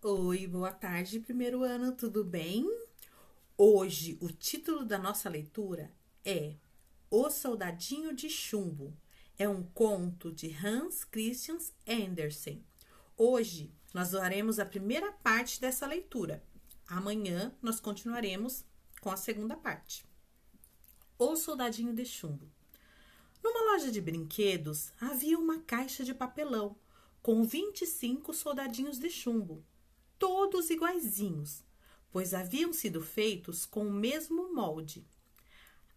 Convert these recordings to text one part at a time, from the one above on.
Oi, boa tarde, primeiro ano, tudo bem? Hoje, o título da nossa leitura é O Soldadinho de Chumbo. É um conto de Hans Christian Andersen. Hoje, nós faremos a primeira parte dessa leitura. Amanhã, nós continuaremos com a segunda parte. O Soldadinho de Chumbo. Numa loja de brinquedos, havia uma caixa de papelão com 25 soldadinhos de chumbo, todos iguaizinhos, pois haviam sido feitos com o mesmo molde.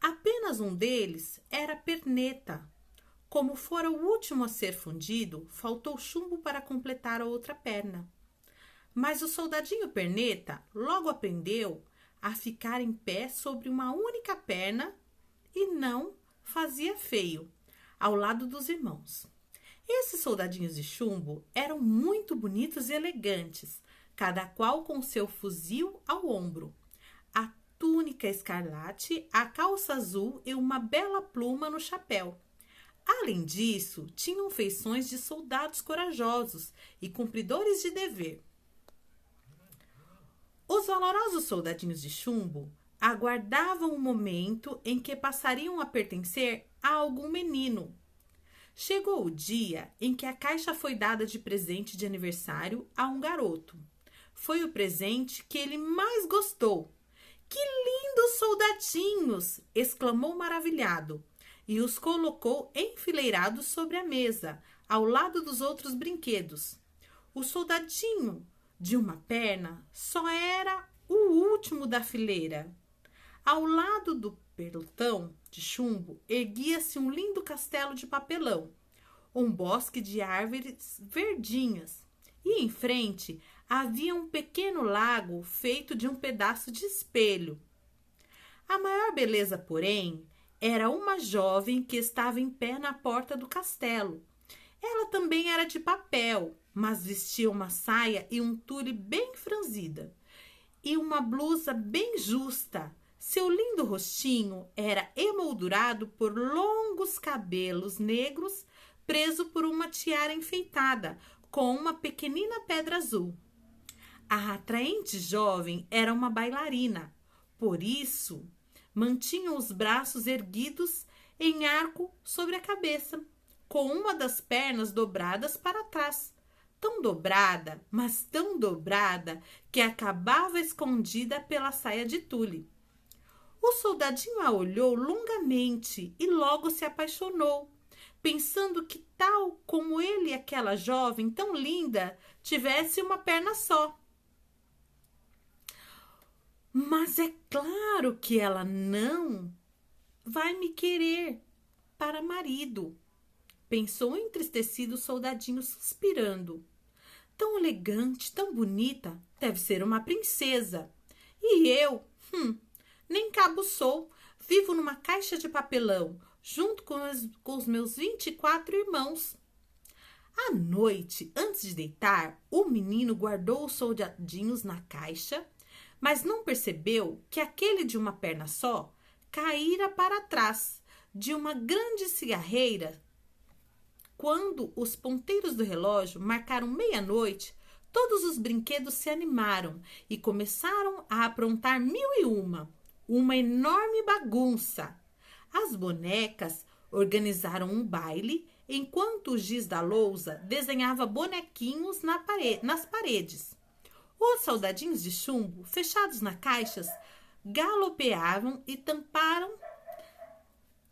Apenas um deles era perneta. Como fora o último a ser fundido, faltou chumbo para completar a outra perna. Mas o soldadinho perneta logo aprendeu a ficar em pé sobre uma única perna e não fazia feio, ao lado dos irmãos. Esses soldadinhos de chumbo eram muito bonitos e elegantes, cada qual com seu fuzil ao ombro, a túnica escarlate, a calça azul e uma bela pluma no chapéu. Além disso, tinham feições de soldados corajosos e cumpridores de dever. Os valorosos soldadinhos de chumbo aguardavam o momento em que passariam a pertencer a algum menino. Chegou o dia em que a caixa foi dada de presente de aniversário a um garoto. Foi o presente que ele mais gostou. Que lindos soldadinhos! Exclamou maravilhado e os colocou enfileirados sobre a mesa, ao lado dos outros brinquedos. O soldadinho de uma perna só era o último da fileira. Ao lado do pelotão de chumbo erguia-se um lindo castelo de papelão, um bosque de árvores verdinhas, e em frente havia um pequeno lago feito de um pedaço de espelho. A maior beleza, porém, era uma jovem que estava em pé na porta do castelo. Ela também era de papel, mas vestia uma saia e um tule bem franzida, e uma blusa bem justa. Seu lindo rostinho era emoldurado por longos cabelos negros, preso por uma tiara enfeitada, com uma pequenina pedra azul. A atraente jovem era uma bailarina, por isso mantinha os braços erguidos em arco sobre a cabeça, com uma das pernas dobradas para trás, tão dobrada, mas tão dobrada, que acabava escondida pela saia de tule. O soldadinho a olhou longamente e logo se apaixonou, pensando que tal como ele e aquela jovem tão linda tivesse uma perna só. Mas é claro que ela não vai me querer para marido, pensou entristecido o soldadinho suspirando. Tão elegante, tão bonita, deve ser uma princesa. E eu, nem cabo sou, vivo numa caixa de papelão, junto com os meus 24 irmãos. À noite, antes de deitar, o menino guardou os soldadinhos na caixa, mas não percebeu que aquele de uma perna só caíra para trás de uma grande cigarreira. Quando os ponteiros do relógio marcaram meia-noite, todos os brinquedos se animaram e começaram a aprontar mil e uma enorme bagunça. As bonecas organizaram um baile, enquanto o giz da lousa desenhava bonequinhos nas paredes. Os soldadinhos de chumbo, fechados nas caixas, galopeavam e tamparam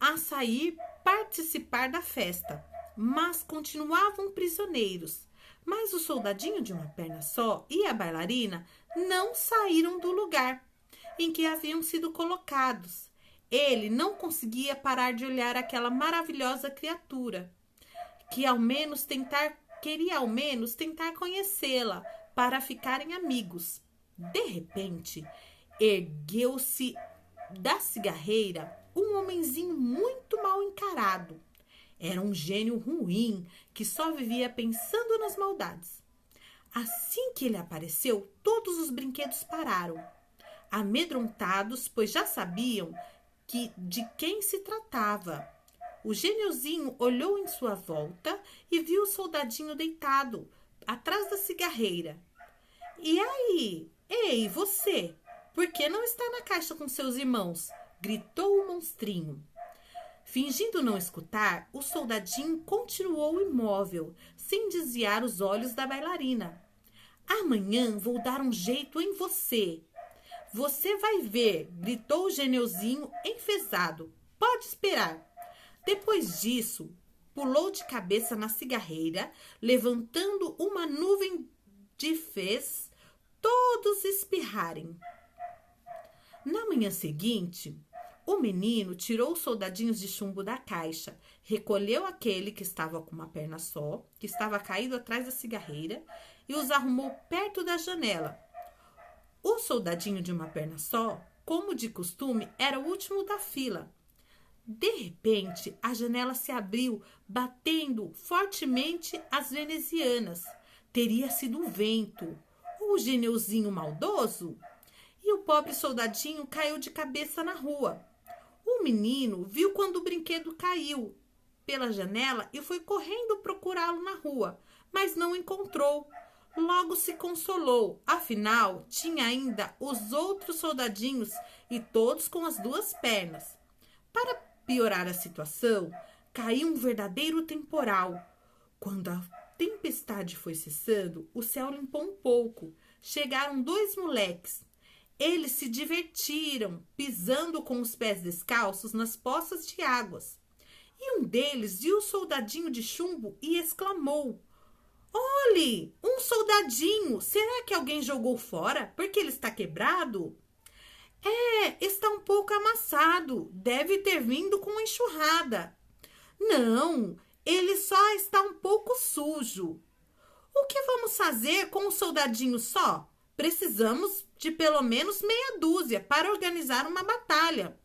a sair participar da festa, mas continuavam prisioneiros. Mas o soldadinho de uma perna só e a bailarina não saíram do lugar em que haviam sido colocados. Ele não conseguia parar de olhar aquela maravilhosa criatura, queria ao menos tentar conhecê-la para ficarem amigos. De repente, ergueu-se da cigarreira um homenzinho muito mal encarado. Era um gênio ruim que só vivia pensando nas maldades. Assim que ele apareceu, todos os brinquedos pararam, amedrontados, pois já sabiam de quem se tratava. O geniozinho olhou em sua volta e viu o soldadinho deitado atrás da cigarreira E aí? Ei, você? Por que não está na caixa com seus irmãos? Gritou o monstrinho. Fingindo não escutar, o soldadinho continuou imóvel, sem desviar os olhos da bailarina. Amanhã vou dar um jeito em você. Você vai ver, gritou o Geneuzinho enfesado. Pode esperar. Depois disso, pulou de cabeça na cigarreira, levantando uma nuvem de fez todos espirrarem. Na manhã seguinte, o menino tirou os soldadinhos de chumbo da caixa, recolheu aquele que estava com uma perna só, que estava caído atrás da cigarreira, e os arrumou perto da janela. O soldadinho de uma perna só, como de costume, era o último da fila. De repente, a janela se abriu, batendo fortemente as venezianas. Teria sido o vento, ou o Geneuzinho maldoso? E o pobre soldadinho caiu de cabeça na rua. O menino viu quando o brinquedo caiu pela janela e foi correndo procurá-lo na rua, mas não encontrou. Logo se consolou, afinal, tinha ainda os outros soldadinhos e todos com as duas pernas. Para piorar a situação, caiu um verdadeiro temporal. Quando a tempestade foi cessando, o céu limpou um pouco. Chegaram 2 moleques. Eles se divertiram, pisando com os pés descalços nas poças de águas. E um deles viu o soldadinho de chumbo e exclamou: Olhe, um soldadinho! Será que alguém jogou fora porque ele está quebrado? Está um pouco amassado. Deve ter vindo com enxurrada. Não, ele só está um pouco sujo. O que vamos fazer com um soldadinho só? Precisamos de pelo menos meia dúzia para organizar uma batalha.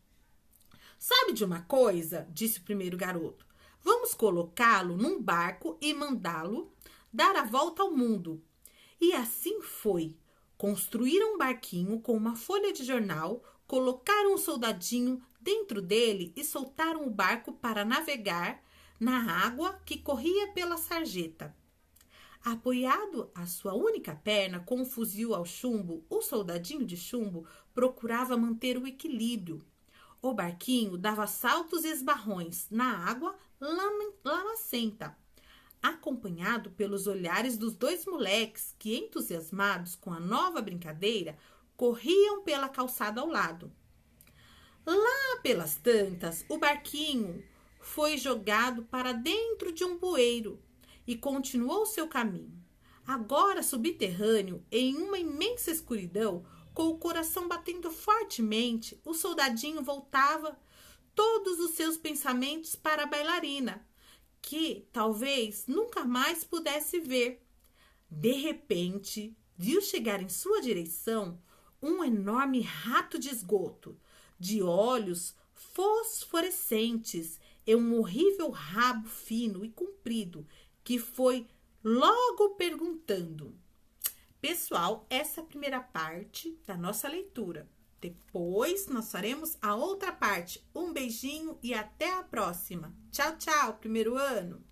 Sabe de uma coisa? Disse o primeiro garoto. Vamos colocá-lo num barco e mandá-lo dar a volta ao mundo. E assim foi. Construíram um barquinho com uma folha de jornal, colocaram um soldadinho dentro dele e soltaram o barco para navegar na água que corria pela sarjeta. Apoiado à sua única perna com um fuzil ao chumbo, o soldadinho de chumbo procurava manter o equilíbrio. O barquinho dava saltos e esbarrões na água lamacenta, acompanhado pelos olhares dos 2 moleques que, entusiasmados com a nova brincadeira, corriam pela calçada ao lado. Lá pelas tantas, o barquinho foi jogado para dentro de um bueiro e continuou seu caminho. Agora subterrâneo, em uma imensa escuridão, com o coração batendo fortemente, o soldadinho voltava todos os seus pensamentos para a bailarina, que talvez nunca mais pudesse ver. De repente, viu chegar em sua direção um enorme rato de esgoto, de olhos fosforescentes e um horrível rabo fino e comprido, que foi logo perguntando. Pessoal, essa é a primeira parte da nossa leitura. Depois nós faremos a outra parte. Um beijinho e até a próxima. Tchau, tchau, primeiro ano!